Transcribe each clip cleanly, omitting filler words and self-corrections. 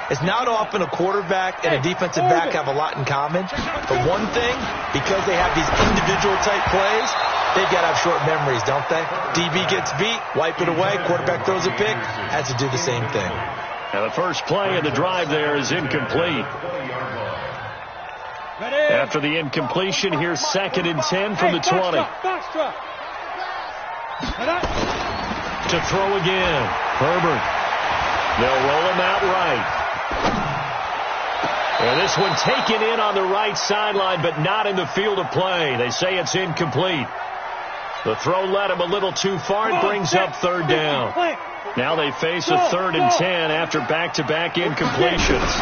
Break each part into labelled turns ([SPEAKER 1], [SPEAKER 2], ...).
[SPEAKER 1] It's not often a quarterback and a defensive back have a lot in common. But one thing, because they have these individual type plays, they've got to have short memories, don't they? DB gets beat, wipe it away, quarterback throws a pick, has to do the same thing.
[SPEAKER 2] And the first play of the drive there is incomplete. After the incompletion, here's 2nd and 10 from the 20. To throw again. Herbert. They'll roll him out right. And this one taken in on the right sideline, but not in the field of play. They say it's incomplete. The throw led him a little too far and brings up 3rd down. Now they face a 3rd and 10 after back-to-back incompletions.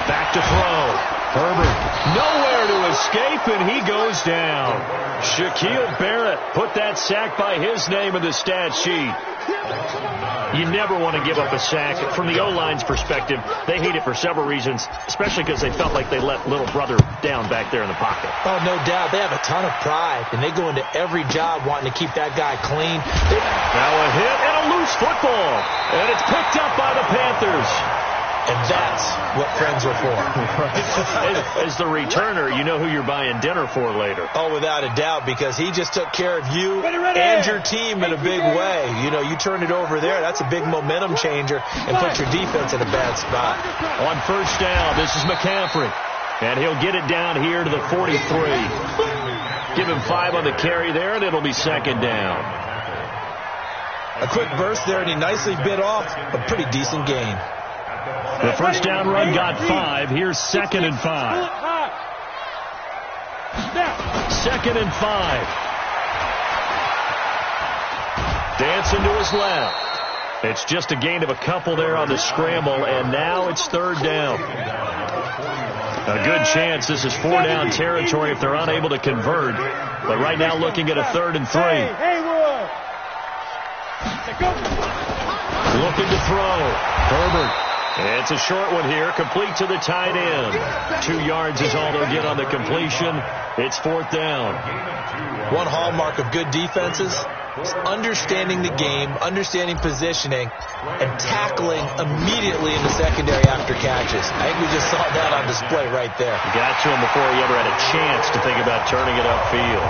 [SPEAKER 2] Back to throw. Herbert nowhere to escape, and he goes down. Shaquille Barrett put that sack by his name in the stat sheet. You never want to give up a sack. From the O-line's perspective, they hate it for several reasons, especially because they felt like they let little brother down back there in the pocket.
[SPEAKER 1] Oh, no doubt. They have a ton of pride, and they go into every job wanting to keep that guy clean.
[SPEAKER 2] Now a hit and a loose football, and it's picked up by the Panthers.
[SPEAKER 1] And that's what friends are for.
[SPEAKER 2] As the returner, you know who you're buying dinner for later.
[SPEAKER 1] Oh, without a doubt, because he just took care of you and your team in a big way. You know, you turn it over there, that's a big momentum changer and put your defense in a bad spot.
[SPEAKER 2] On first down, this is McCaffrey. And he'll get it down here to the 43. Give him 5 on the carry there, and it'll be 2nd down.
[SPEAKER 1] A quick burst there, and he nicely bit off a pretty decent gain.
[SPEAKER 2] The first down run got 5. Here's 2nd and 5. 2nd and 5. Dancing to his left. It's just a gain of a couple there on the scramble, and now it's 3rd down. A good chance this is 4-down territory if they're unable to convert. But right now looking at a 3rd and 3. Looking to throw. Herbert. It's a short one here, complete to the tight end. 2 yards is all they'll get on the completion. It's 4th down.
[SPEAKER 1] One hallmark of good defenses is understanding the game, understanding positioning, and tackling immediately in the secondary after catches. I think we just saw that on display right there.
[SPEAKER 2] Got to him before he ever had a chance to think about turning it upfield.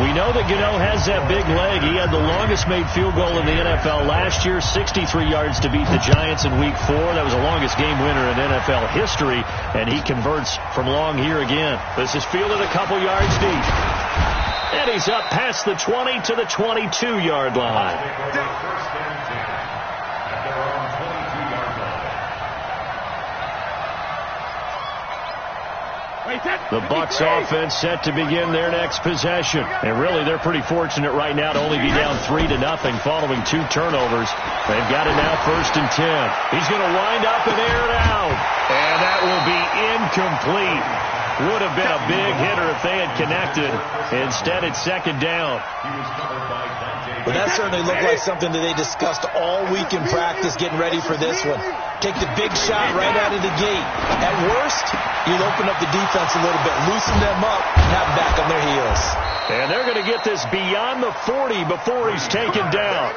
[SPEAKER 2] We know that Gano has that big leg. He had the longest made field goal in the NFL last year, 63 yards to beat the Giants in Week 4. That was the longest game winner in NFL history, and he converts from long here again. This is fielded a couple yards deep. And he's up past the 20 to the 22-yard line. The Bucs offense set to begin their next possession. And really, they're pretty fortunate right now to only be down 3-0 following 2 turnovers. They've got it now 1st and 10. He's going to wind up and air it out. And that will be incomplete. Would have been a big hitter if they had connected. Instead, it's 2nd down.
[SPEAKER 1] Well, that certainly looked like something that they discussed all week in practice getting ready for this one. Take the big shot right out of the gate. At worst, you'll open up the defense a little bit, loosen them up, and have them back on their heels.
[SPEAKER 2] And they're going to get this beyond the 40 before he's taken down.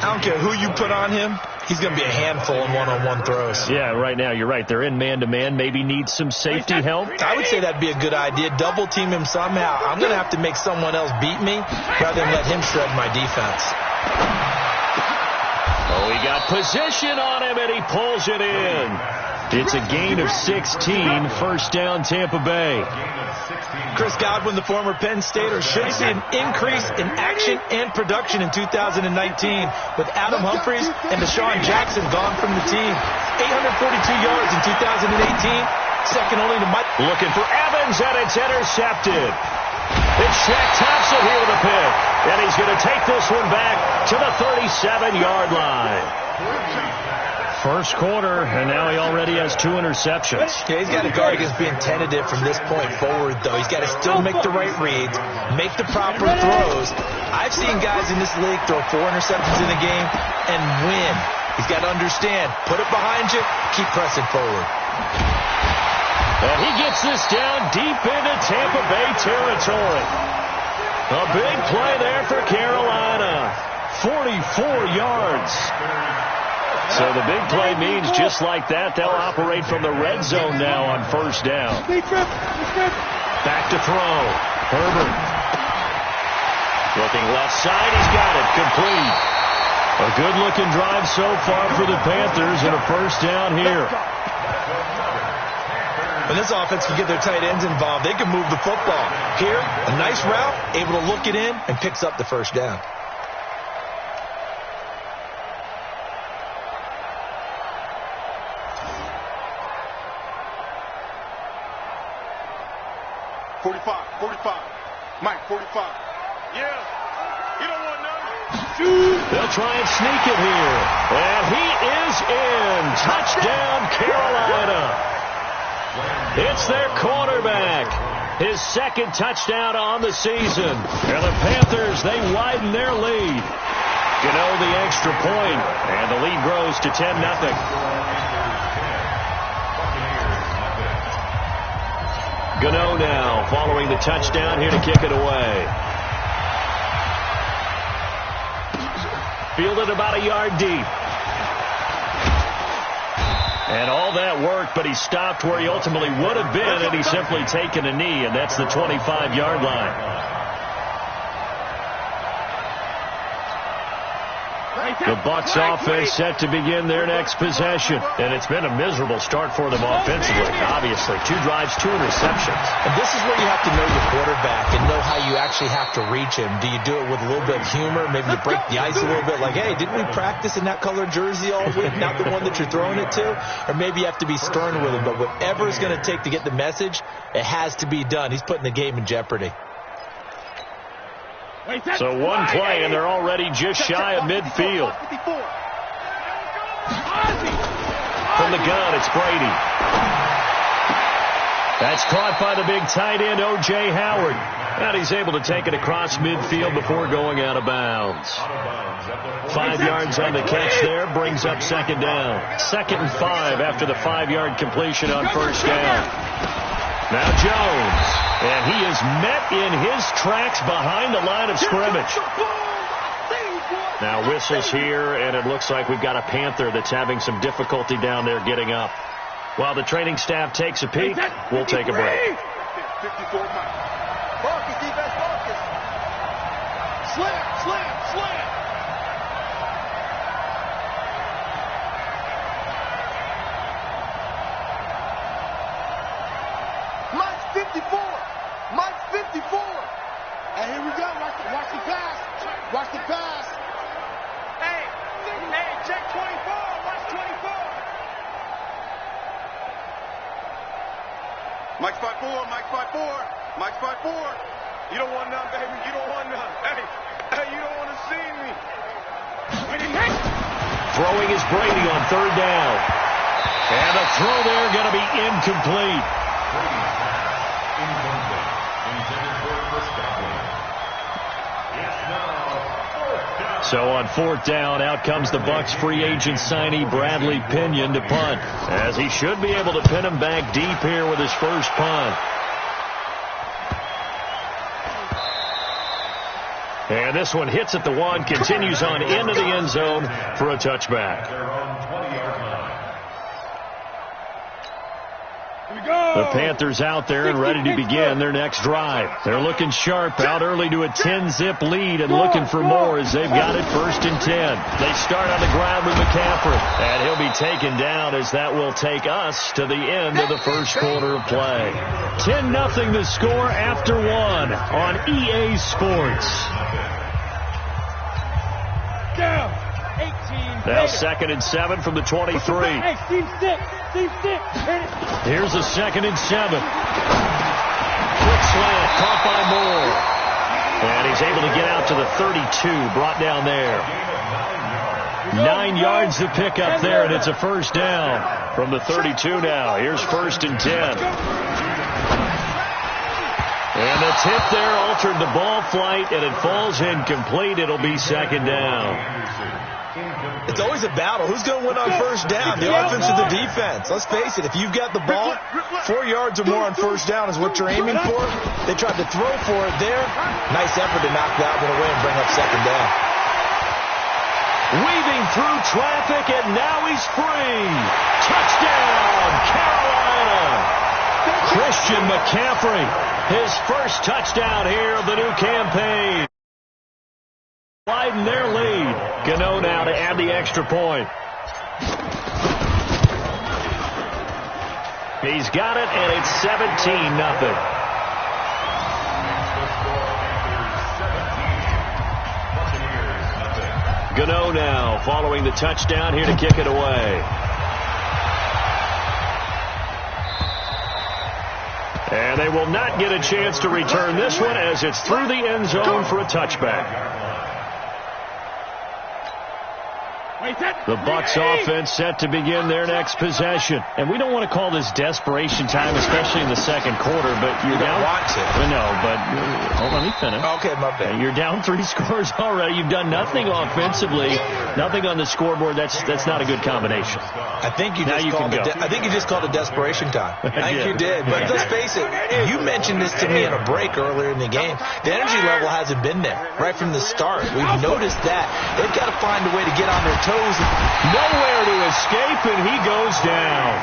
[SPEAKER 1] I don't care who you put on him. He's going to be a handful in one-on-one throws.
[SPEAKER 2] Yeah, right now, you're right. They're in man-to-man. Maybe need some safety help.
[SPEAKER 1] I would say that'd be a good idea. Double team him somehow. I'm going to have to make someone else beat me rather than let him shred my defense.
[SPEAKER 2] Oh, he got position on him, and he pulls it in. It's a gain of 16, 1st down Tampa Bay.
[SPEAKER 1] Chris Godwin, the former Penn Stater, should see an increase in action and production in 2019 with Adam Humphries and Deshaun Jackson gone from the team. 842 yards in 2018, second only to Mike.
[SPEAKER 2] Looking for Evans, and it's intercepted. It's Shaq Thompson here with a pick, and he's going to take this one back to the 37-yard line. First quarter, and now he already has 2 interceptions.
[SPEAKER 1] Yeah, he's got to guard against being tentative from this point forward, though. He's got to still make the right reads, make the proper throws. I've seen guys in this league throw 4 interceptions in a game and win. He's got to understand, put it behind you, keep pressing forward.
[SPEAKER 2] And he gets this down deep into Tampa Bay territory. A big play there for Carolina. 44 yards. So the big play means just like that, they'll operate from the red zone now on first down. Back to throw. Herbert. Looking left side. He's got it. Complete. A good-looking drive so far for the Panthers and a first down here.
[SPEAKER 1] When this offense can get their tight ends involved, they can move the football. Here, a nice route, able to look it in, and picks up the first down.
[SPEAKER 3] Mike, 45. Yeah. You don't want none.
[SPEAKER 2] They'll try and sneak it here. And he is in. Touchdown, Carolina. It's their quarterback. His second touchdown on the season. And the Panthers, they widen their lead. Gano the extra point, and the lead grows to 10-0. Gano now following the touchdown here to kick it away. Fielded about a yard deep. And all that work, but he stopped where he ultimately would have been had he simply taken a knee, and that's the 25-yard line. The Bucs offense set to begin their next possession. And it's been a miserable start for them offensively, obviously. 2 drives, 2 interceptions.
[SPEAKER 1] And this is where you have to know your quarterback and know how you actually have to reach him. Do you do it with a little bit of humor? Maybe you break the ice a little bit like, hey, didn't we practice in that color jersey all week, not the one that you're throwing it to? Or maybe you have to be stern with him. But whatever it's going to take to get the message, it has to be done. He's putting the game in jeopardy.
[SPEAKER 2] So one play, and they're already just shy of midfield. From the gun, it's Brady. That's caught by the big tight end, O.J. Howard. And he's able to take it across midfield before going out of bounds. 5 yards on the catch there, brings up second down. 2nd and 5 after the 5-yard completion on first down. Now Jones, and he is met in his tracks behind the line of scrimmage. Now whistles here, and it looks like we've got a Panther that's having some difficulty down there getting up. While the training staff takes a peek, we'll take a break.
[SPEAKER 3] 54 Marcus, defense, Marcus. Slam. Mike's 54. And here we go. Watch the pass. Watch the pass. Hey, check 24. Watch 24. Mike's 5'4". Mike's 5'4". You don't want none, baby. You don't want none. Hey, you don't want to see me.
[SPEAKER 2] Throwing is Brady on third down. And the throw there going to be incomplete. So on fourth down, out comes the Bucs free agent signee Bradley Pinion to punt, as he should be able to pin him back deep here with his first punt. And this one hits at the 1, continues on into the end zone for a touchback. The Panthers out there and ready to begin their next drive. They're looking sharp, out early to a 10-zip lead and looking for more as they've got it 1st and 10. They start on the ground with McCaffrey, and he'll be taken down as that will take us to the end of the first quarter of play. 10-0 the score after 1 on EA Sports. Now 2nd and 7 from the 23. Here's a 2nd and 7. Quick slant, caught by Moore. And he's able to get out to the 32, brought down there. 9 yards to pick up there, and it's a first down from the 32 now. Here's 1st and 10. And the tip there altered the ball flight, and it falls incomplete. It'll be 2nd down.
[SPEAKER 1] It's always a battle. Who's going to win on first down? The offense or the defense? Let's face it. If you've got the ball, 4 yards or more on first down is what you're aiming for. They tried to throw for it there. Nice effort to knock that one away and bring up 2nd down.
[SPEAKER 2] Weaving through traffic, and now he's free. Touchdown, Carolina. Christian McCaffrey, his first touchdown here of the new campaign. Widen their lead. Gano now to add the extra point. He's got it, and it's 17-0. Gano now following the touchdown here to kick it away. And they will not get a chance to return this one as it's through the end zone for a touchback. The Bucs offense set to begin their next possession. And we don't want to call this desperation time, especially in the second quarter, but you're down.
[SPEAKER 1] Want to.
[SPEAKER 2] No, but hold on, let me finish.
[SPEAKER 1] Okay, my bad.
[SPEAKER 2] You're down 3 scores already. You've done nothing offensively, nothing on the scoreboard. That's not a good combination.
[SPEAKER 1] I think you just called it desperation time. I think you did. But let's face it, you mentioned this to me in a break earlier in the game. The energy level hasn't been there right from the start. We've noticed that. They've got to find a way to get on their toes.
[SPEAKER 2] Nowhere to escape, and he goes down.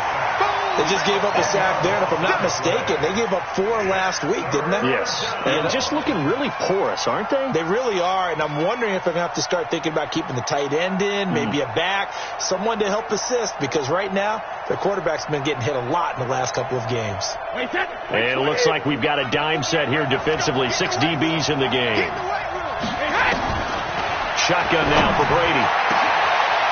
[SPEAKER 1] They just gave up a sack there, and if I'm not mistaken, they gave up 4 last week, didn't they?
[SPEAKER 2] Yes. And just looking really porous, aren't they?
[SPEAKER 1] They really are, and I'm wondering if they're going to have to start thinking about keeping the tight end in, maybe a back, someone to help assist, because right now, their quarterback's been getting hit a lot in the last couple of games.
[SPEAKER 2] And it looks like we've got a dime set here defensively. 6 DBs in the game. Shotgun now for Brady.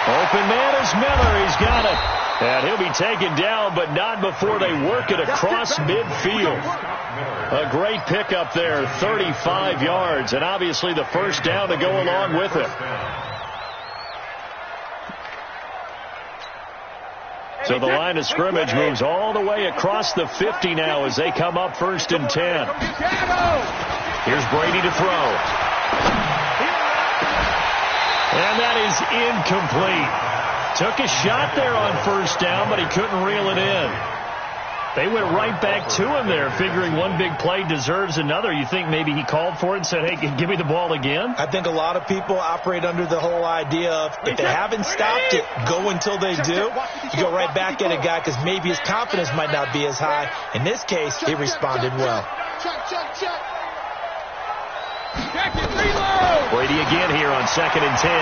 [SPEAKER 2] Open man is Miller. He's got it. And he'll be taken down, but not before they work it across midfield. A great pickup there, 35 yards, and obviously the first down to go along with it. So the line of scrimmage moves all the way across the 50 now as they come up 1st and 10. Here's Brady to throw. And that is incomplete. Took a shot there on 1st down, but he couldn't reel it in. They went right back to him there, figuring one big play deserves another. You think maybe he called for it and said, hey, give me the ball again?
[SPEAKER 1] I think a lot of people operate under the whole idea of if they haven't stopped it, go until they do. You go right back at a guy because maybe his confidence might not be as high. In this case, he responded well.
[SPEAKER 2] Brady again here on 2nd and 10.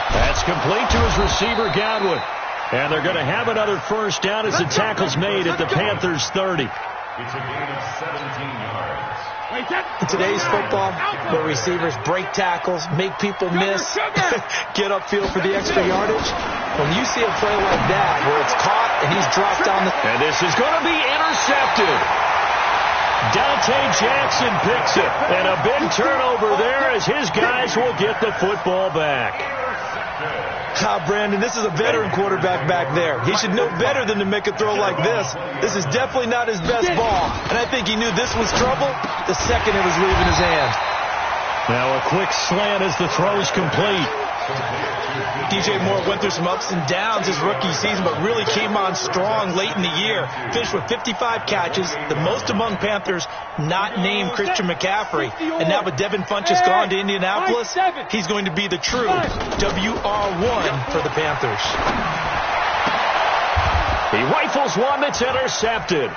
[SPEAKER 2] That's complete to his receiver, Godwin. And they're going to have another 1st down as the tackle's made at the Panthers' 30.
[SPEAKER 4] It's a gain of 17 yards.
[SPEAKER 1] In today's football, where receivers break tackles, make people miss, get upfield for the extra yardage, when you see a play like that where it's caught and he's dropped down the...
[SPEAKER 2] And this is going to be intercepted. Dante Jackson picks it. And a big turnover there as his guys will get the football back.
[SPEAKER 1] Brandon, this is a veteran quarterback back there. He should know better than to make a throw like this. This is definitely not his best ball. And I think he knew this was trouble the second it was leaving his hand.
[SPEAKER 2] Now a quick slant as the throw's complete.
[SPEAKER 1] DJ Moore went through some ups and downs his rookie season, but really came on strong late in the year. Finished with 55 catches, the most among Panthers not named Christian McCaffrey. And now with Devin Funchess gone to Indianapolis, he's going to be the true WR1 for the Panthers.
[SPEAKER 2] He rifles one that's intercepted.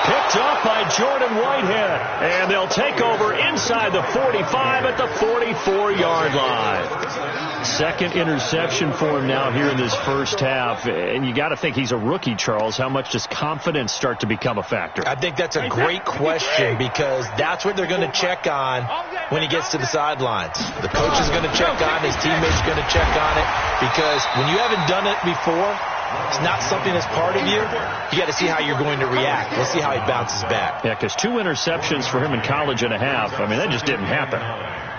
[SPEAKER 2] Picked up by Jordan Whitehead. And they'll take over inside the 45 at the 44-yard line. Second interception for him now here in this first half. And you got to think he's a rookie, Charles. How much does confidence start to become a factor?
[SPEAKER 1] I think that's a great question because that's what they're going to check on when he gets to the sidelines. The coach is going to check on, his teammates are going to check on it because when you haven't done it before, it's not something that's part of you. You got to see how you're going to react. We'll see how he bounces back.
[SPEAKER 2] Yeah, because 2 interceptions for him in college and a half. I mean, that just didn't happen.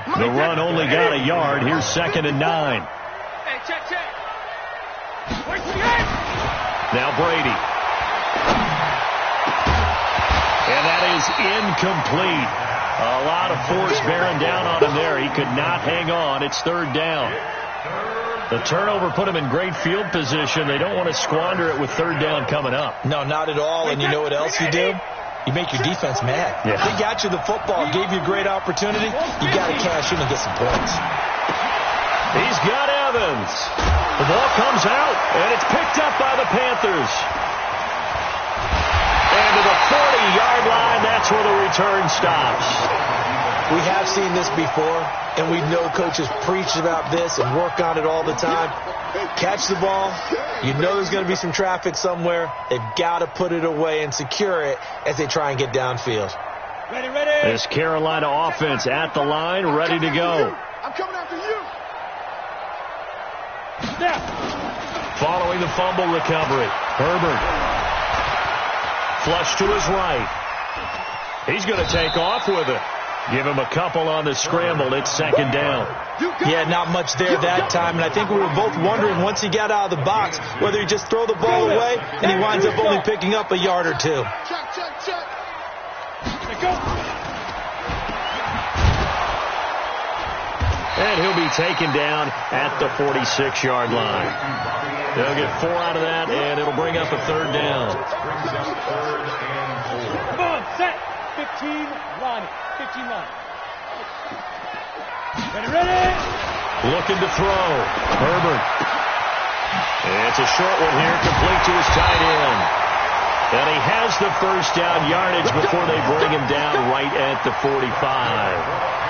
[SPEAKER 2] The run only got a yard. Here's 2nd and 9. Now Brady. And that is incomplete. A lot of force bearing down on him there. He could not hang on. It's 3rd down. The turnover put him in great field position. They don't want to squander it with 3rd down coming up.
[SPEAKER 1] No, not at all. And you know what else you do? You make your defense mad.
[SPEAKER 2] Yeah.
[SPEAKER 1] They got you the football, gave you a great opportunity. You got to cash in and get some points.
[SPEAKER 2] He's got Evans. The ball comes out, and it's picked up by the Panthers. And to the 40-yard line, that's where the return stops.
[SPEAKER 1] We have seen this before, and we know coaches preach about this and work on it all the time. Catch the ball. You know there's going to be some traffic somewhere. They've got to put it away and secure it as they try and get downfield.
[SPEAKER 3] Ready.
[SPEAKER 2] This Carolina offense at the line, ready to go.
[SPEAKER 3] I'm coming after you.
[SPEAKER 2] Following the fumble recovery, Herbert. Flush to his right. He's going to take off with it. Give him a couple on the scramble. It's second down.
[SPEAKER 1] Yeah, not much there that time. And I think we were both wondering once he got out of the box whether he just throw the ball away and he winds up only picking up a yard or two.
[SPEAKER 3] Check. Let's go.
[SPEAKER 2] And he'll be taken down at the 46-yard line. They'll get 4 out of that, and it'll bring up a third down.
[SPEAKER 3] Come on, set. 15 line. 15 line. Ready.
[SPEAKER 2] Looking to throw. Herbert. It's a short one here, complete to his tight end. And he has the first down yardage before they bring him down right at the 45.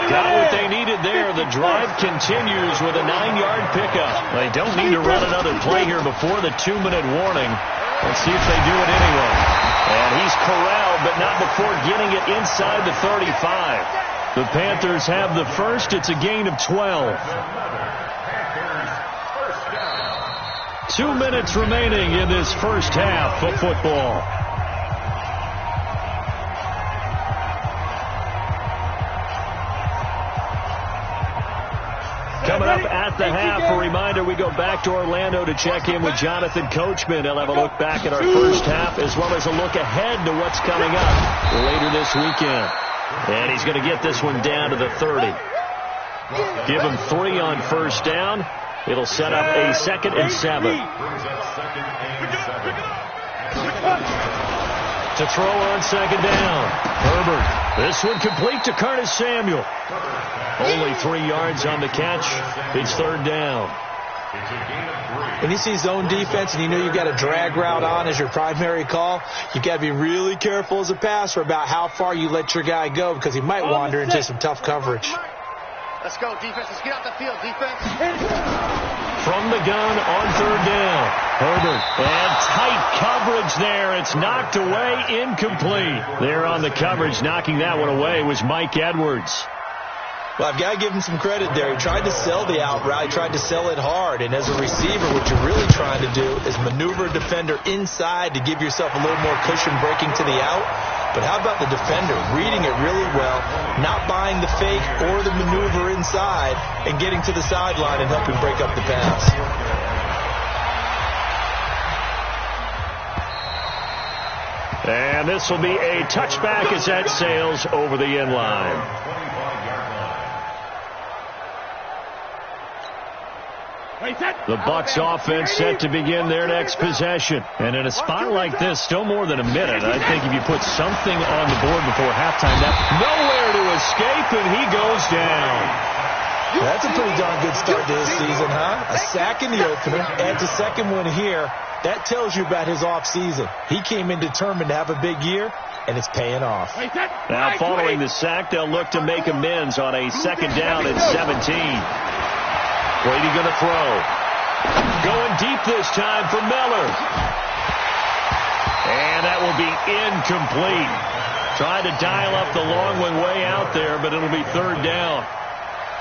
[SPEAKER 2] Got what they needed there. The drive continues with a 9-yard pickup. They don't need to run another play here before the 2-minute warning. Let's see if they do it anyway. And he's corralled, but not before getting it inside the 35. The Panthers have the first. It's a gain of 12. 2 minutes remaining in this first half of football. Coming up at the half, a reminder, we go back to Orlando to check in with Jonathan Coachman. He'll have a look back at our first half as well as a look ahead to what's coming up later this weekend. And he's going to get this one down to the 30. Give him 3 on first down. It'll set up a 2nd and 7. To throw on second down. Herbert. This one complete to Curtis Samuel. Only 3 yards on the catch. It's third down.
[SPEAKER 1] When you see zone defense and you know you've got a drag route on as your primary call, you've got to be really careful as a passer about how far you let your guy go because he might wander into some tough coverage.
[SPEAKER 3] Let's go, defense. Let's get out the field, defense.
[SPEAKER 2] From the gun on third down. Herbert. And tight coverage there. It's knocked away, incomplete. There on the coverage, knocking that one away was Mike Edwards.
[SPEAKER 1] Well, I've got to give him some credit there. He tried to sell the out route. He tried to sell it hard. And as a receiver, what you're really trying to do is maneuver a defender inside to give yourself a little more cushion breaking to the out. But how about the defender reading it really well, not buying the fake or the maneuver inside, and getting to the sideline and helping break up the pass.
[SPEAKER 2] And this will be a touchback as that sails over the end line. The Bucs offense set to begin their next possession. And in a spot like this, still more than a minute, I think if you put something on the board before halftime, that's nowhere to escape, and he goes down.
[SPEAKER 1] That's a pretty darn good start to this season, huh? A sack in the opener, adds a second one here. That tells you about his offseason. He came in determined to have a big year, and it's paying off.
[SPEAKER 2] Now, following the sack, they'll look to make amends on a second down at 17. Brady going to throw. Going deep this time for Miller. And that will be incomplete. Tried to dial up the long one way out there, but it'll be third down.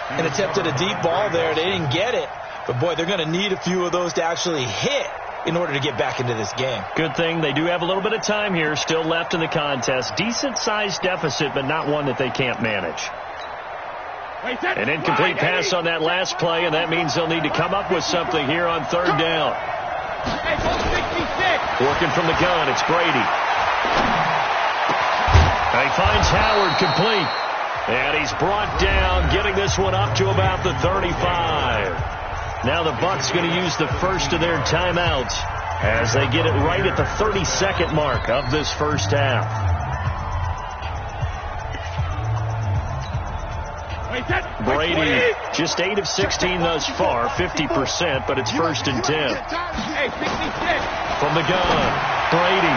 [SPEAKER 1] And attempted a deep ball there. They didn't get it. But, boy, they're going to need a few of those to actually hit in order to get back into this game.
[SPEAKER 2] Good thing they do have a little bit of time here still left in the contest. Decent-sized deficit, but not one that they can't manage. An incomplete pass on that last play, and that means they'll need to come up with something here on third down. Working from the gun, it's Brady. And he finds Howard complete. And he's brought down, getting this one up to about the 35. Now the Bucs going to use the first of their timeouts as they get it right at the 30-second mark of this first half. Brady, just 8 of 16 thus far, 50%, but it's 1st and 10. From the gun, Brady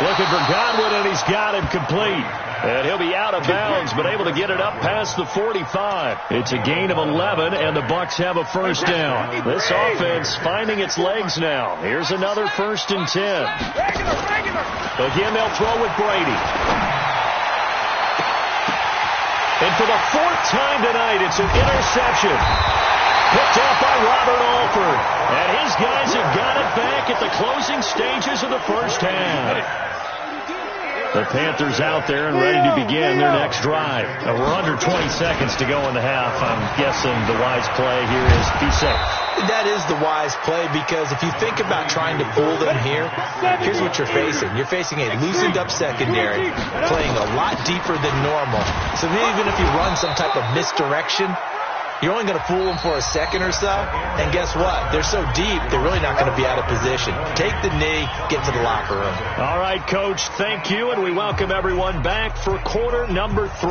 [SPEAKER 2] looking for Godwin, and he's got him complete. And he'll be out of bounds, but able to get it up past the 45. It's a gain of 11, and the Bucs have a first down. This offense finding its legs now. Here's another 1st and 10. Again, they'll throw with Brady. And for the 4th time tonight, it's an interception. Picked off by Robert Alford. And his guys have got it back at the closing stages of the first half. The Panthers out there and ready to begin their next drive. Now we're under 20 seconds to go in the half. I'm guessing the wise play here is be safe.
[SPEAKER 1] That is the wise play, because if you think about trying to fool them here, here's what you're facing. You're facing a loosened up secondary, playing a lot deeper than normal. So even if you run some type of misdirection, you're only going to fool them for a second or so. And guess what? They're so deep, they're really not going to be out of position. Take the knee, get to the locker room.
[SPEAKER 2] All right, Coach, thank you, and we welcome everyone back for quarter number 3.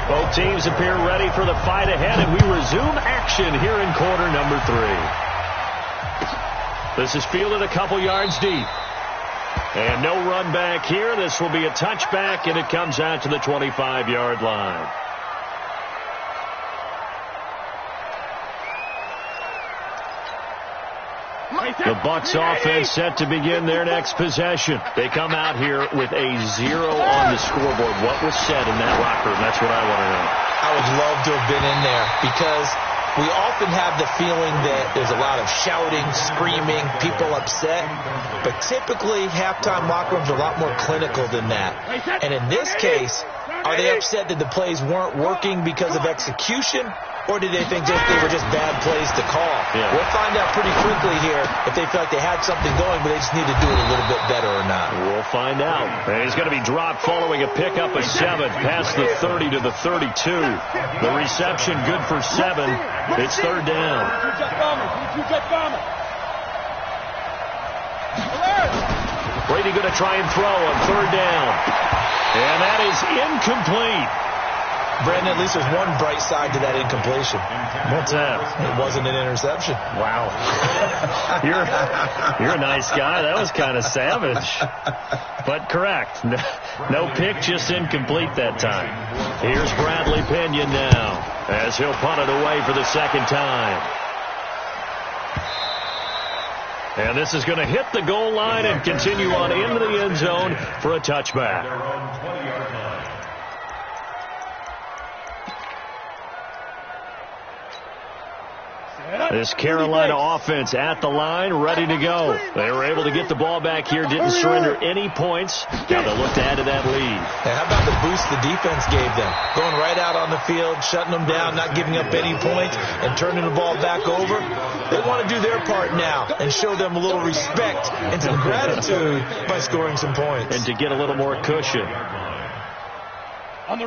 [SPEAKER 2] Both teams appear ready for the fight ahead, and we resume action here in quarter number 3. This is fielded a couple yards deep. And no run back here. This will be a touchback, and it comes out to the 25-yard line. The Bucs offense set to begin their next possession. They come out here with a 0 on the scoreboard. What was said in that locker room? That's what I want to know.
[SPEAKER 1] I would love to have been in there, because we often have the feeling that there's a lot of shouting, screaming, people upset. But typically, halftime locker rooms are a lot more clinical than that. And in this case, are they upset that the plays weren't working because of execution? Or did they think they were just bad plays to call? Yeah. We'll find out pretty quickly here if they felt like they had something going, but they just need to do it a little bit better or not.
[SPEAKER 2] We'll find out. And he's going to be dropped following a pickup of 7 past the 30 to the 32. The reception good for 7. It's 3rd down. Brady going to try and throw on 3rd down. And that is incomplete.
[SPEAKER 1] Brandon, at least there's one bright side to that incompletion.
[SPEAKER 2] What's that?
[SPEAKER 1] It wasn't an interception.
[SPEAKER 2] Wow. You're a nice guy. That was kind of savage. But correct. No pick, just incomplete that time. Here's Bradley Pinion now, as he'll punt it away for the 2nd time. And this is going to hit the goal line and continue on into the end zone for a touchback. This Carolina offense at the line, ready to go. They were able to get the ball back here, didn't surrender any points. Now they'll look to add to that lead.
[SPEAKER 1] And how about the boost the defense gave them? Going right out on the field, shutting them down, not giving up any points, and turning the ball back over. They want to do their part now and show them a little respect and some gratitude by scoring some points.
[SPEAKER 2] And to get a little more cushion.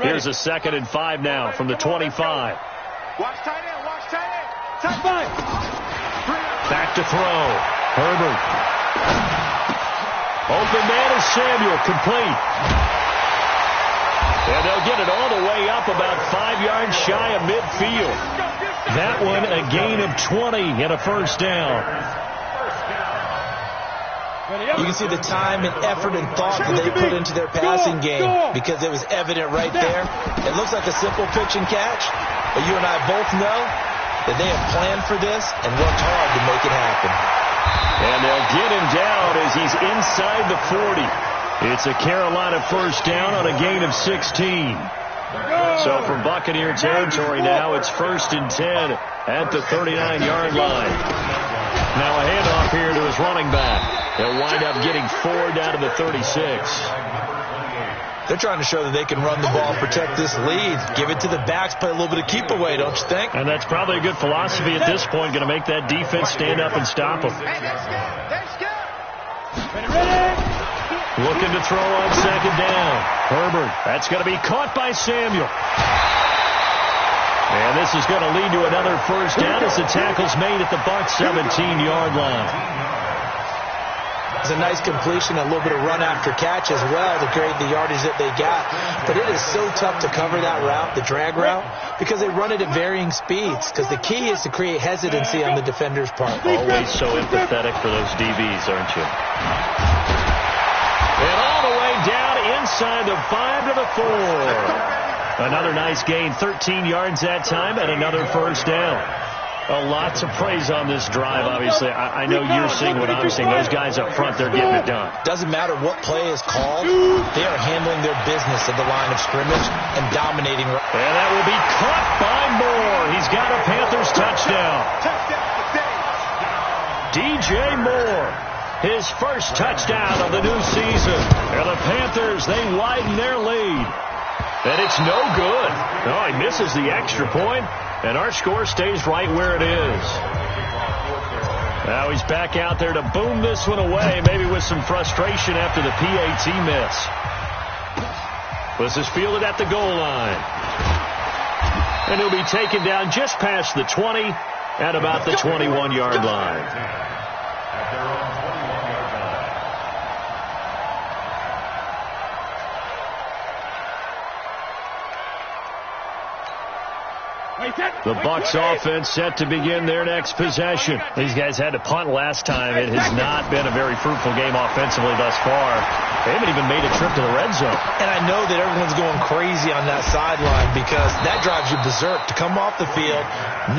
[SPEAKER 2] Here's a 2nd and 5 now from the 25.
[SPEAKER 3] Watch tight end, watch tight end. Top 5.
[SPEAKER 2] Back to throw. Herbert. Open man is Samuel, complete. And they'll get it all the way up about 5 yards shy of midfield. That one a gain of 20 and a 1st down.
[SPEAKER 1] You can see the time and effort and thought that they put into their passing game, because it was evident right there. It looks like a simple pitch and catch, but you and I both know that they have planned for this and worked hard to make it happen.
[SPEAKER 2] And they'll get him down as he's inside the 40. It's a Carolina 1st down on a gain of 16. So from Buccaneer territory now, it's 1st and 10 at the 39-yard line. Now a handoff here to his running back. They'll wind up getting 4 down to the 36.
[SPEAKER 1] They're trying to show that they can run the ball, protect this lead, give it to the backs, play a little bit of keep away, don't you think?
[SPEAKER 2] And that's probably a good philosophy at this point, going to make that defense stand up and stop them. Looking to throw on 2nd down. Herbert, that's going to be caught by Samuel. And this is going to lead to another first down as the tackle's made at the Bucs 17-yard line.
[SPEAKER 1] It's a nice completion, a little bit of run after catch as well to create the yardage that they got. But it is so tough to cover that route, the drag route, because they run it at varying speeds. Because the key is to create hesitancy on the defender's part.
[SPEAKER 2] Always so empathetic for those DBs, aren't you? And all the way down inside the 5 to the 4. Another nice gain, 13 yards that time, and another first down. Lots of praise on this drive, obviously. I know you're seeing what I'm seeing. Those guys up front, they're getting it done.
[SPEAKER 1] Doesn't matter what play is called. They are handling their business at the line of scrimmage and dominating.
[SPEAKER 2] And that will be caught by Moore. He's got a Panthers touchdown. DJ Moore, his first touchdown of the new season. And the Panthers, they widen their lead. And it's no good. No, he misses the extra point. And our score stays right where it is. Now he's back out there to boom this one away, maybe with some frustration after the PAT miss. This is fielded at the goal line. And he'll be taken down just past the 20 at about the 21-yard line. The Bucs offense set to begin their next possession. These guys had to punt last time. It has not been a very fruitful game offensively thus far. They haven't even made a trip to the red zone.
[SPEAKER 1] And I know that everyone's going crazy on that sideline because that drives you berserk to come off the field,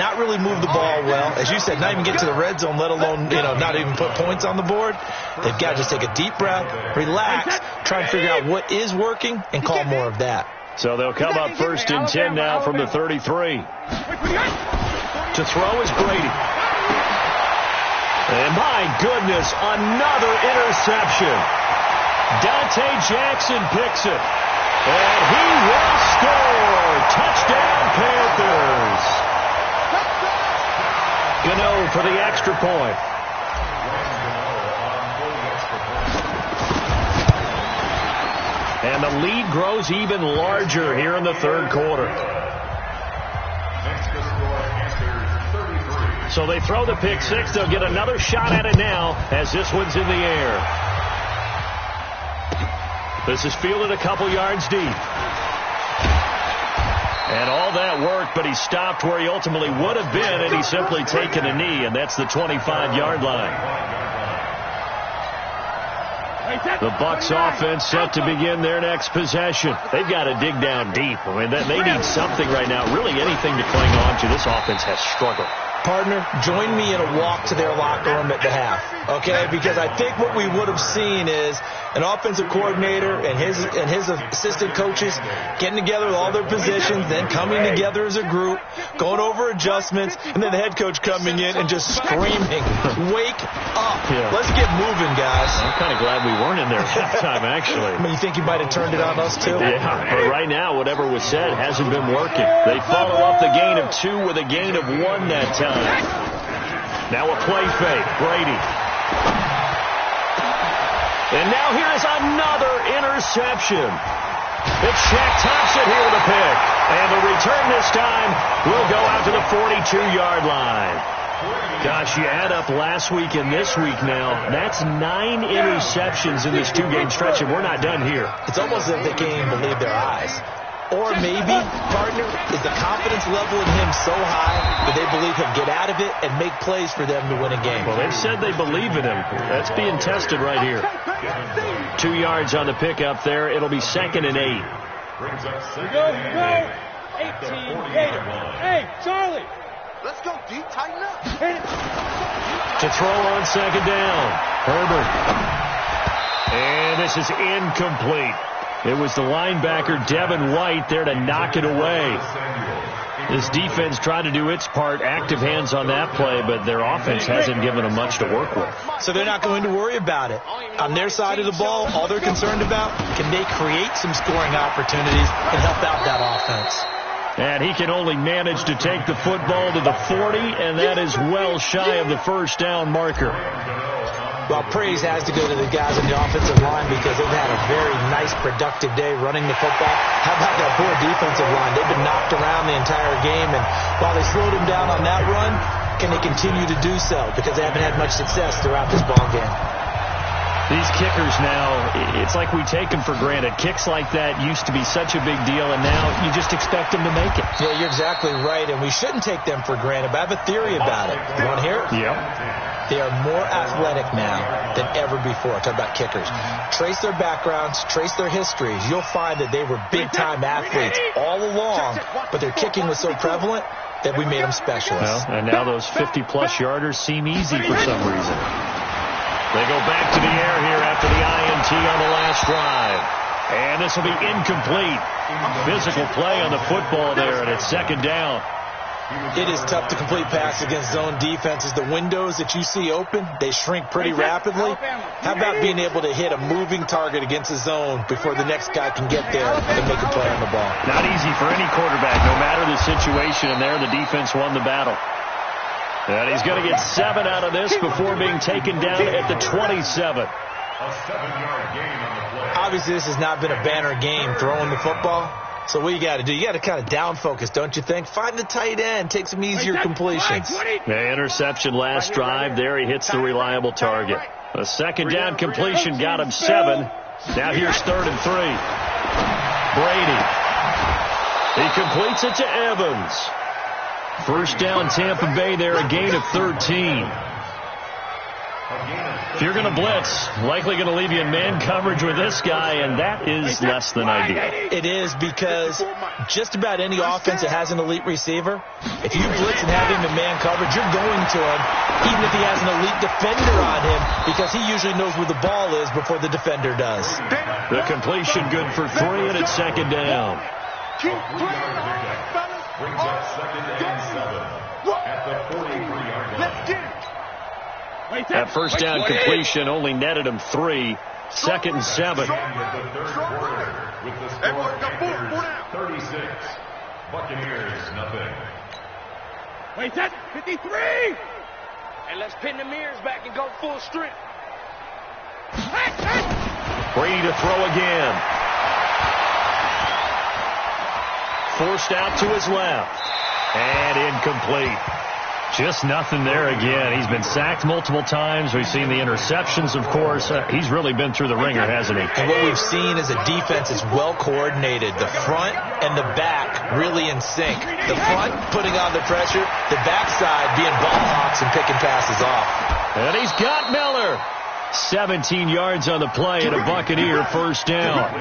[SPEAKER 1] not really move the ball well. As you said, not even get to the red zone, let alone, not even put points on the board. They've got to just take a deep breath, relax, try and figure out what is working, and call more of that.
[SPEAKER 2] So they'll come up first and 10 now from the 33. To throw is Brady. And my goodness, another interception. Dante Jackson picks it. And he will score. Touchdown, Panthers. Gano for the extra point. And the lead grows even larger here in the third quarter. So they throw the pick six. They'll get another shot at it now as this one's in the air. This is fielded a couple yards deep. And all that worked, but he stopped where he ultimately would have been, and he's simply taken a knee, and that's the 25-yard line. The Bucs offense set to begin their next possession. They've got to dig down deep. I mean, they need something right now, really anything to cling on to. This offense has struggled.
[SPEAKER 1] Partner, join me in a walk to their locker room at the half, okay? Because I think what we would have seen is an offensive coordinator and his assistant coaches getting together with all their positions, then coming together as a group, going over adjustments, and then the head coach coming in and just screaming, "Wake up! Yeah. Let's get moving, guys."
[SPEAKER 2] I'm kind of glad we weren't in there at halftime, actually.
[SPEAKER 1] I mean, you think you might have turned it on us too?
[SPEAKER 2] Yeah, but right now, whatever was said hasn't been working. They follow up the gain of 2 with a gain of 1 that time. Now a play fake. Brady. And now here is another interception. It's Shaq Thompson here with a pick. And the return this time will go out to the 42-yard line. Gosh, you add up last week and this week now. That's 9 interceptions in this 2-game stretch, and we're not done here.
[SPEAKER 1] It's almost as if they can't even believe their eyes. Or maybe, partner, is the confidence level in him so high that they believe he'll get out of it and make plays for them to win a game.
[SPEAKER 2] Well, they've said they believe in him. That's being tested right here. 2 yards on the pickup there. It'll be 2nd and 8.
[SPEAKER 3] Go. 18, hey, Charlie. Let's go, D. Tighten up.
[SPEAKER 2] To throw on 2nd down. Herbert. And this is incomplete. It was the linebacker, Devin White, there to knock it away. This defense tried to do its part, active hands on that play, but their offense hasn't given them much to work with.
[SPEAKER 1] So they're not going to worry about it. On their side of the ball, all they're concerned about, can they create some scoring opportunities and help out that offense?
[SPEAKER 2] And he can only manage to take the football to the 40, and that is well shy of the first down marker.
[SPEAKER 1] Well, praise has to go to the guys on the offensive line because they've had a very nice, productive day running the football. How about that poor defensive line? They've been knocked around the entire game. And while they slowed him down on that run, can they continue to do so? Because they haven't had much success throughout this ball game.
[SPEAKER 2] These kickers now, it's like we take them for granted. Kicks like that used to be such a big deal, and now you just expect them to make it.
[SPEAKER 1] Yeah, you're exactly right, and we shouldn't take them for granted, but I have a theory about it. You want to hear it?
[SPEAKER 2] Yep.
[SPEAKER 1] They are more athletic now than ever before. Talk about kickers. Trace their backgrounds, trace their histories. You'll find that they were big-time athletes all along, but their kicking was so prevalent that we made them specialists.
[SPEAKER 2] Well, and now those 50-plus yarders seem easy for some reason. They go back to the air here after the INT on the last drive. And this will be incomplete. Physical play on the football there, and it's second down.
[SPEAKER 1] It is tough to complete passes against zone defenses. The windows that you see open, they shrink pretty rapidly. How about being able to hit a moving target against a zone before the next guy can get there and make a play on the ball?
[SPEAKER 2] Not easy for any quarterback, no matter the situation, and there the defense won the battle. And he's going to get 7 out of this before being taken down at the 27.
[SPEAKER 4] A 7-yard gain on the play.
[SPEAKER 1] Obviously, this has not been a banner game throwing the football. So what you got to do, you got to kind of down focus, don't you think? Find the tight end, take some easier completions.
[SPEAKER 2] The interception last drive. There he hits the reliable target. A second down completion got him 7. Now here's 3rd and 3. Brady. He completes it to Evans. First down Tampa Bay there, a gain of 13. If you're going to blitz, likely going to leave you in man coverage with this guy, and that is less than ideal.
[SPEAKER 1] It is, because just about any offense that has an elite receiver, if you blitz and have him in man coverage, you're going to him, even if he has an elite defender on him, because he usually knows where the ball is before the defender does.
[SPEAKER 2] The completion good for 3, and it's second down.
[SPEAKER 4] Brings up 2nd and 7 at the 43-yard line.
[SPEAKER 2] That first down completion only netted him 3. 2nd and 7.
[SPEAKER 4] The third quarter with the score Panthers 36, Buccaneers nothing.
[SPEAKER 3] Wait, that's 53. And let's pin the mirrors back and go full strength.
[SPEAKER 2] Brady to throw again. Forced out to his left. And incomplete. Just nothing there again. He's been sacked multiple times. We've seen the interceptions, of course. He's really been through the ringer, hasn't he?
[SPEAKER 1] And what we've seen is a defense that's well coordinated. The front and the back really in sync. The front putting on the pressure. The backside being ball hawks and picking passes off.
[SPEAKER 2] And he's got Miller. 17 yards on the play and a Buccaneer first down.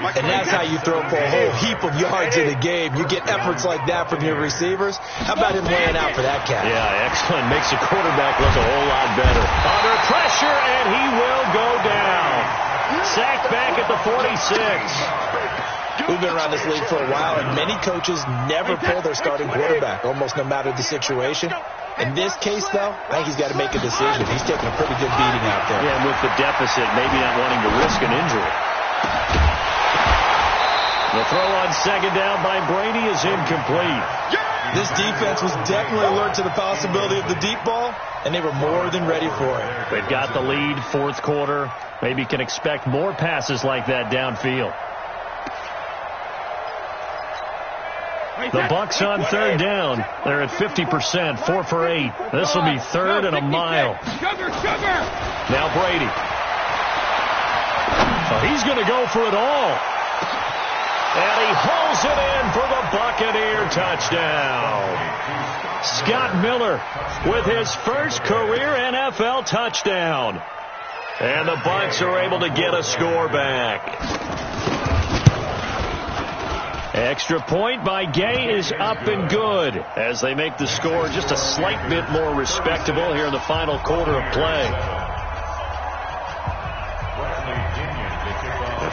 [SPEAKER 1] And that's how you throw for a whole heap of yards in a game. You get efforts like that from your receivers. How about him laying out for that cat?
[SPEAKER 2] Yeah, excellent. Makes the quarterback look a whole lot better. Under pressure, and he will go down. Sacked back at the 46.
[SPEAKER 1] We've been around this league for a while, and many coaches never pull their starting quarterback, almost no matter the situation. In this case, though, I think he's got to make a decision. He's taking a pretty good beating out there.
[SPEAKER 2] Yeah, and with the deficit, maybe not wanting to risk an injury. The throw on second down by Brady is incomplete.
[SPEAKER 1] This defense was definitely alert to the possibility of the deep ball, and they were more than ready for it.
[SPEAKER 2] They've got the lead, 4th quarter. Maybe can expect more passes like that downfield. The Bucs on 3rd down. They're at 50%, 4 for 8. This will be 3rd and a mile. Now Brady. He's going to go for it all. And he hauls it in for the Buccaneer touchdown. Scott Miller with his first career NFL touchdown. And the Bucs are able to get a score back. Extra point by Gay is up and good as they make the score just a slight bit more respectable here in the final quarter of play.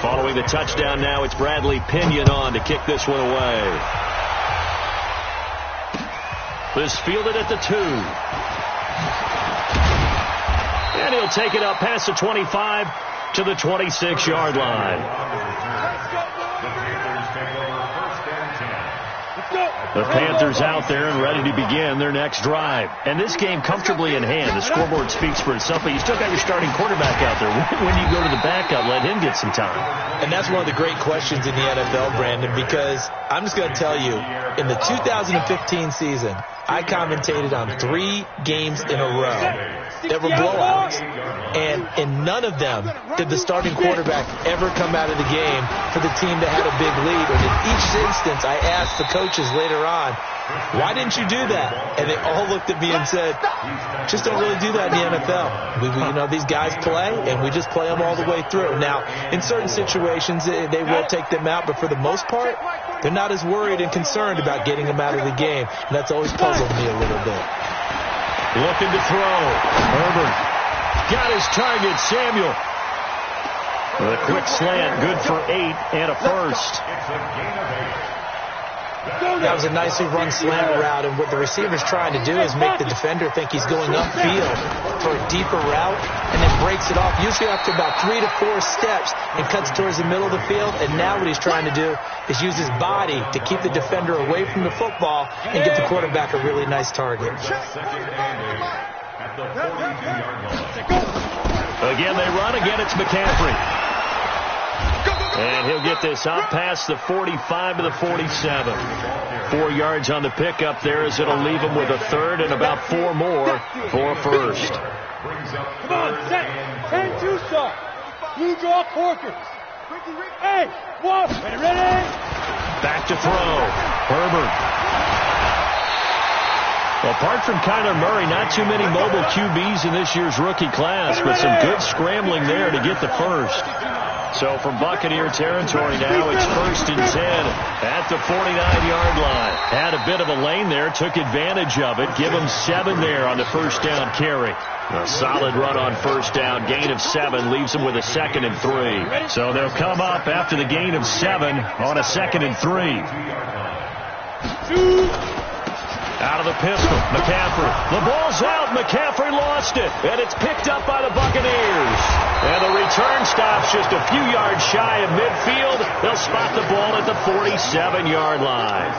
[SPEAKER 2] Following the touchdown now, it's Bradley Pinion on to kick this one away. This fielded at the 2. And he'll take it up past the 25 to the 26-yard line. The Panthers out there and ready to begin their next drive. And this game comfortably in hand. The scoreboard speaks for itself, but you still got your starting quarterback out there. When you go to the backup, let him get some time.
[SPEAKER 1] And that's one of the great questions in the NFL, Brandon, because I'm just going to tell you, in the 2015 season, I commentated on 3 games in a row that were blowouts. And in none of them did the starting quarterback ever come out of the game for the team that had a big lead. And in each instance, I asked the coaches later on, why didn't you do that? And they all looked at me and said, just don't really do that in the NFL. These guys play, and we just play them all the way through. Now, in certain situations, they will take them out, but for the most part, they're not as worried and concerned about getting them out of the game. And that's always puzzled me a little bit.
[SPEAKER 2] Looking to throw. Herbert got his target, Samuel. With a quick slant, good for 8 and a first.
[SPEAKER 1] That was a nicely run slant route, and what the receiver's trying to do is make the defender think he's going upfield for a deeper route and then breaks it off, usually after about 3 to 4 steps, and cuts towards the middle of the field. And now what he's trying to do is use his body to keep the defender away from the football and get the quarterback a really nice target.
[SPEAKER 2] Again, they run. Again, it's McCaffrey. And he'll get this up past the 45 to the 47. 4 yards on the pickup there, as it'll leave him with a third and about 4 more for a first.
[SPEAKER 3] Come on, set. 10-2 start. Blue draw Corkers. Hey, one. Ready?
[SPEAKER 2] Back to throw. Herbert. Well, apart from Kyler Murray, not too many mobile QBs in this year's rookie class, but some good scrambling there to get the first. So from Buccaneer territory now, it's 1st and 10 at the 49-yard line. Had a bit of a lane there, took advantage of it. Give him 7 there on the first down carry. A solid run on first down. Gain of 7 leaves him with a 2nd and 3. So they'll come up after the gain of 7 on a 2nd and 3. Out of the pistol, McCaffrey. The ball's out. McCaffrey lost it. And it's picked up by the Buccaneers. And the return stops just a few yards shy of midfield. They'll spot the ball at the 47-yard line.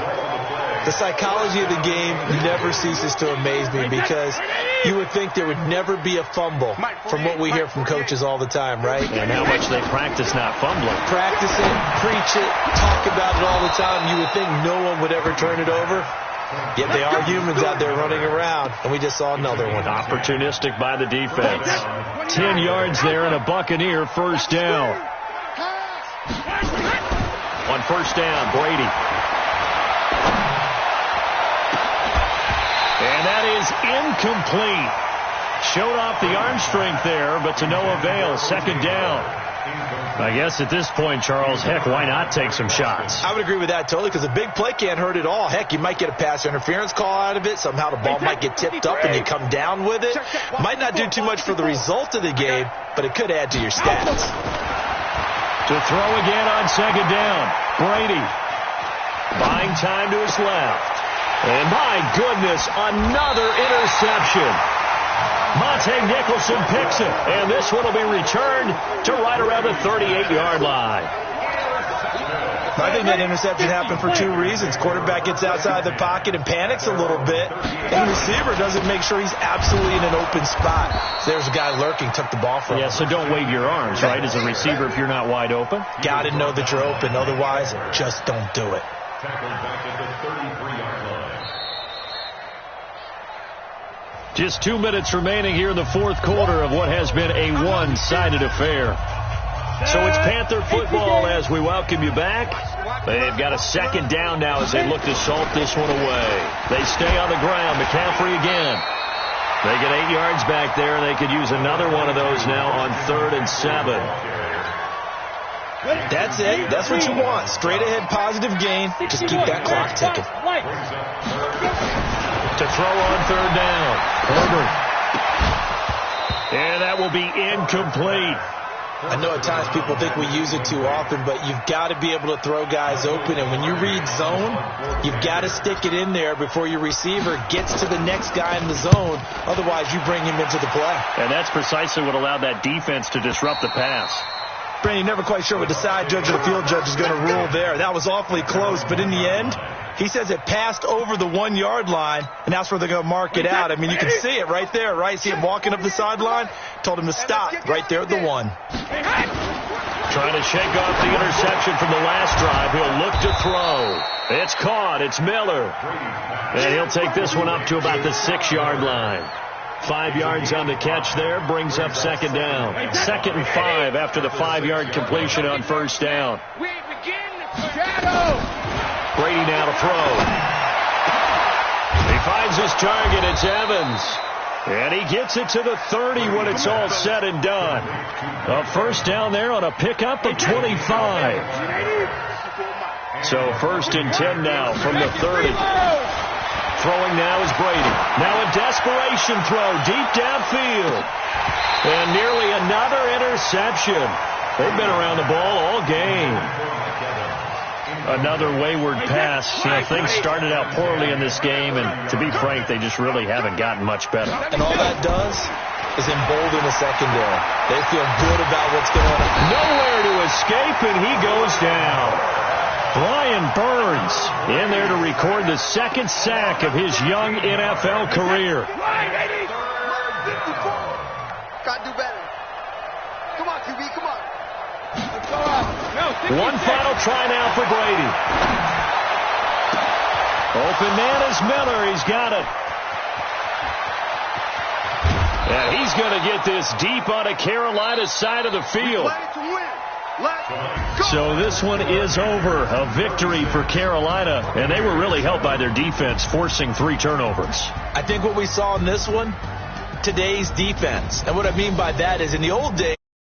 [SPEAKER 1] The psychology of the game never ceases to amaze me, because you would think there would never be a fumble from what we hear from coaches all the time, right?
[SPEAKER 2] And how much they practice not fumbling.
[SPEAKER 1] Practice it, preach it, talk about it all the time. You would think no one would ever turn it over. Yet they are humans out there running around, and we just saw another one.
[SPEAKER 2] Opportunistic by the defense. 10 yards there and a Buccaneer first down. On first down, Brady. And that is incomplete. Showed off the arm strength there, but to no avail. 2nd down. I guess at this point, Charles, heck, why not take some shots?
[SPEAKER 1] I would agree with that totally, because a big play can't hurt at all. Heck, you might get a pass interference call out of it. Somehow the ball might get tipped up and you come down with it. Might not do too much for the result of the game, but it could add to your stats.
[SPEAKER 2] To throw again on 2nd down. Brady buying time to his left. And my goodness, another interception. Monte Nicholson picks it, and this one will be returned to right around the 38-yard line.
[SPEAKER 1] I think that interception happened for 2 reasons. Quarterback gets outside the pocket and panics a little bit, and the receiver doesn't make sure he's absolutely in an open spot. So there's a guy lurking, took the ball from him.
[SPEAKER 2] Yeah, so don't wave your arms, right, as a receiver if you're not wide open.
[SPEAKER 1] Got to know that you're open, otherwise just don't do it.
[SPEAKER 4] Tackled back at the 33-yard line.
[SPEAKER 2] Just 2 minutes remaining here in the 4th quarter of what has been a one-sided affair. So it's Panther football as we welcome you back. They've got a 2nd down now as they look to salt this one away. They stay on the ground. McCaffrey again. They get 8 yards back there, and they could use another one of those now on 3rd and 7.
[SPEAKER 1] That's it. That's what you want. Straight ahead positive gain. Just keep that clock ticking.
[SPEAKER 2] To throw on 3rd down. Herbert. And that will be incomplete.
[SPEAKER 1] I know at times people think we use it too often, but you've got to be able to throw guys open. And when you read zone, you've got to stick it in there before your receiver gets to the next guy in the zone. Otherwise, you bring him into the play.
[SPEAKER 2] And that's precisely what allowed that defense to disrupt the pass.
[SPEAKER 1] Brandon, you're never quite sure what the side judge or the field judge is going to rule there. That was awfully close, but in the end, He says it passed over the 1 yard line, and that's where they're going to mark it out. I mean, you can see it right there, right? See him walking up the sideline? Told him to stop right there at the 1.
[SPEAKER 2] Trying to shake off the interception from the last drive. He'll look to throw. It's caught. It's Miller. And he'll take this one up to about the 6-yard line. 5 yards on the catch there. Brings up second down. 2nd and 5 after the 5-yard completion on first down. Brady now to throw. He finds his target. It's Evans. And he gets it to the 30 when it's all said and done. A first down there on a pickup of 25. So 1st and 10 now from the 30. Throwing now is Brady. Now a desperation throw deep downfield. And nearly another interception. They've been around the ball all game. Another wayward pass. You know, things started out poorly in this game, and to be frank, they just really haven't gotten much better.
[SPEAKER 1] And all that does is embolden the secondary. They feel good about what's going on.
[SPEAKER 2] Nowhere to escape, and he goes down. Brian Burns in there to record the 2nd sack of his young NFL career.
[SPEAKER 3] Gotta do better. Come on, QB, come on.
[SPEAKER 2] One final try now for Brady. Open man is Miller. He's got it. And he's going to get this deep on a Carolina side of the field. So this one is over. A victory for Carolina. And they were really helped by their defense, forcing 3 turnovers.
[SPEAKER 1] I think what we saw in this one, today's defense. And what I mean by that is in the old days,